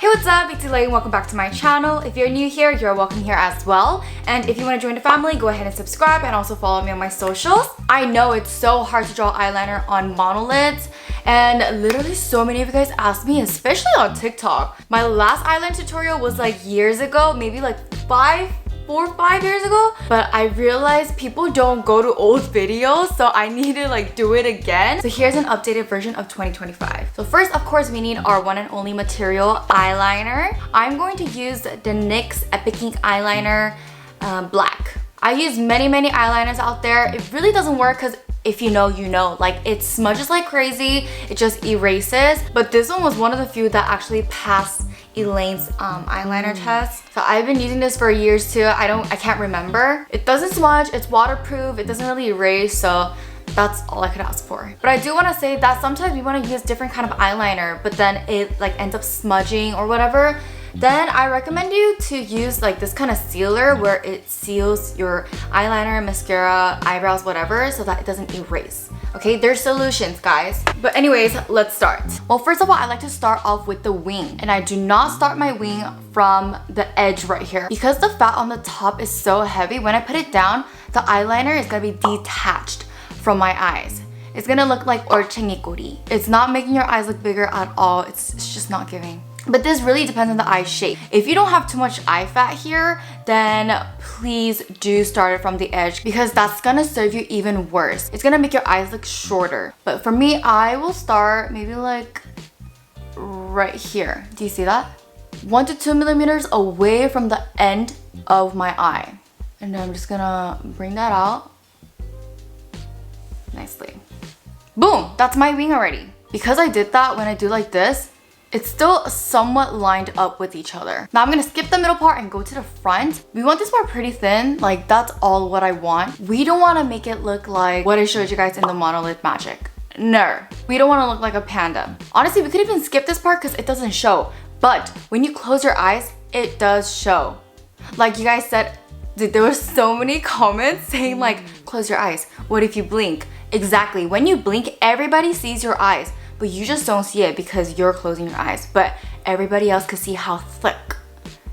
what's up? It's Elaine. Welcome back to my channel. If you're new here, you're welcome here as well. And if you want to join the family, go ahead and subscribe and also follow me on my socials. I know it's so hard to draw eyeliner on monolids, and literally so many of you guys asked me, especially on TikTok. My last eyeliner tutorial was like years ago, maybe like 4 or 5 years ago, but I realized people don't go to old videos, so I need to like do it again. So here's an updated version of 2025. So first, of course, we need our one and only material, eyeliner. I'm going to use the NYX Epic Ink eyeliner black. I use many eyeliners out there. It really doesn't work because if you know, you know. Like, it smudges like crazy, it just erases. But this one was one of the few that actually passed Elaine's eyeliner test. So I've been using this for years too. I can't remember. It doesn't smudge, it's waterproof, it doesn't really erase, so that's all I could ask for. But I do want to say that sometimes we want to use different kind of eyeliner, but then it like ends up smudging or whatever. Then I recommend you to use like this kind of sealer where it seals your eyeliner, mascara, eyebrows, whatever, so that it doesn't erase. Okay, there's solutions, guys. But anyways, let's start. Well, first of all, I like to start off with the wing. And I do not start my wing from the edge right here. Because the fat on the top is so heavy, when I put it down, the eyeliner is gonna be detached from my eyes. It's gonna look like orchengikori. It's not making your eyes look bigger at all. It's just not giving. But this really depends on the eye shape. If you don't have too much eye fat here, then please do start it from the edge because that's gonna serve you even worse. It's gonna make your eyes look shorter. But for me, I will start maybe like right here. Do you see that? 1 to 2 millimeters away from the end of my eye. And then I'm just gonna bring that out nicely. Boom, that's my wing already. Because I did that, when I do like this, it's still somewhat lined up with each other. Now I'm gonna skip the middle part and go to the front. We want this part pretty thin, like that's all what I want. We don't wanna make it look like what I showed you guys in the Monolid magic. No, we don't wanna look like a panda. Honestly, we could even skip this part because it doesn't show. But when you close your eyes, it does show. Like you guys said, there were so many comments saying like, close your eyes. What if you blink? Exactly, when you blink, everybody sees your eyes. But you just don't see it because you're closing your eyes. But everybody else can see how thick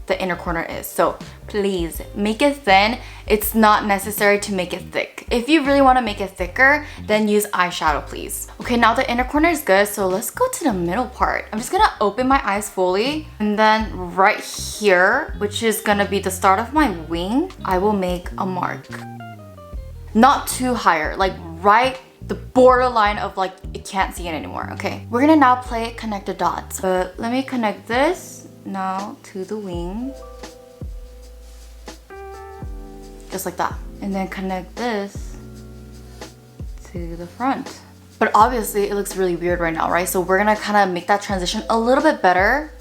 the inner corner is. So please make it thin. It's not necessary to make it thick. If you really want to make it thicker, then use eyeshadow, please. Okay, now the inner corner is good, so let's go to the middle part. I'm just gonna open my eyes fully, and then right here, which is gonna be the start of my wing, I will make a mark. Not too higher, like right the borderline of like, it can't see it anymore, okay? We're gonna now connect the dots. But let me connect this now to the wing. Just like that. And then connect this to the front. But obviously it looks really weird right now, right? So we're gonna kind of make that transition a little bit better.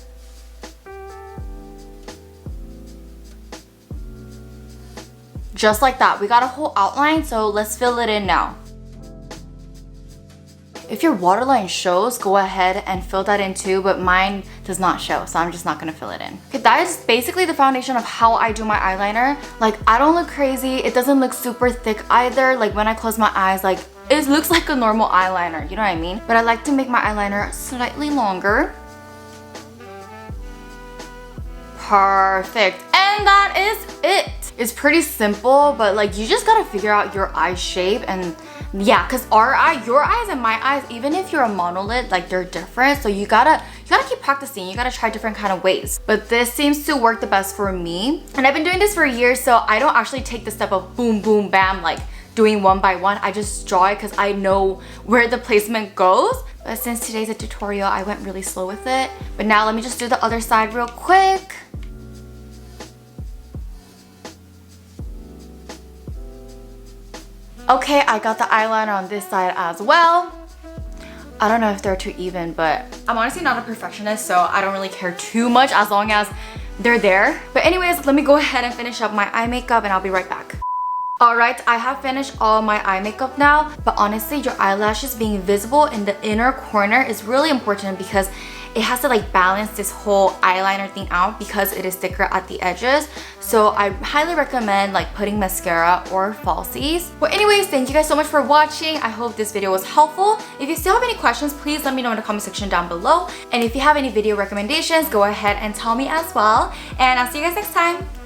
Just like that. We got a whole outline, so let's fill it in now. If your waterline shows, go ahead and fill that in too, but mine does not show, so I'm just not gonna fill it in. Okay, that is basically the foundation of how I do my eyeliner. Like, I don't look crazy, it doesn't look super thick either. Like, when I close my eyes, like, it looks like a normal eyeliner, you know what I mean? But I like to make my eyeliner slightly longer. Perfect, and that is it. It's pretty simple, but like, you just gotta figure out your eye shape. And yeah, because your eyes and my eyes, even if you're a monolid, like they're different. So you gotta keep practicing. You gotta try different kind of ways. But this seems to work the best for me. And I've been doing this for years, so I don't actually take the step of boom, boom, bam, like doing one by one. I just draw it because I know where the placement goes. But since today's a tutorial, I went really slow with it. But now let me just do the other side real quick. Okay, I got the eyeliner on this side as well. I don't know if they're too even, but I'm honestly not a perfectionist, so I don't really care too much as long as they're there. But anyways, let me go ahead and finish up my eye makeup and I'll be right back. Alright, I have finished all my eye makeup now, but honestly, your eyelashes being visible in the inner corner is really important because it has to like balance this whole eyeliner thing out because it is thicker at the edges. So I highly recommend like putting mascara or falsies. Well anyways, thank you guys so much for watching. I hope this video was helpful. If you still have any questions, please let me know in the comment section down below. And if you have any video recommendations, go ahead and tell me as well. And I'll see you guys next time.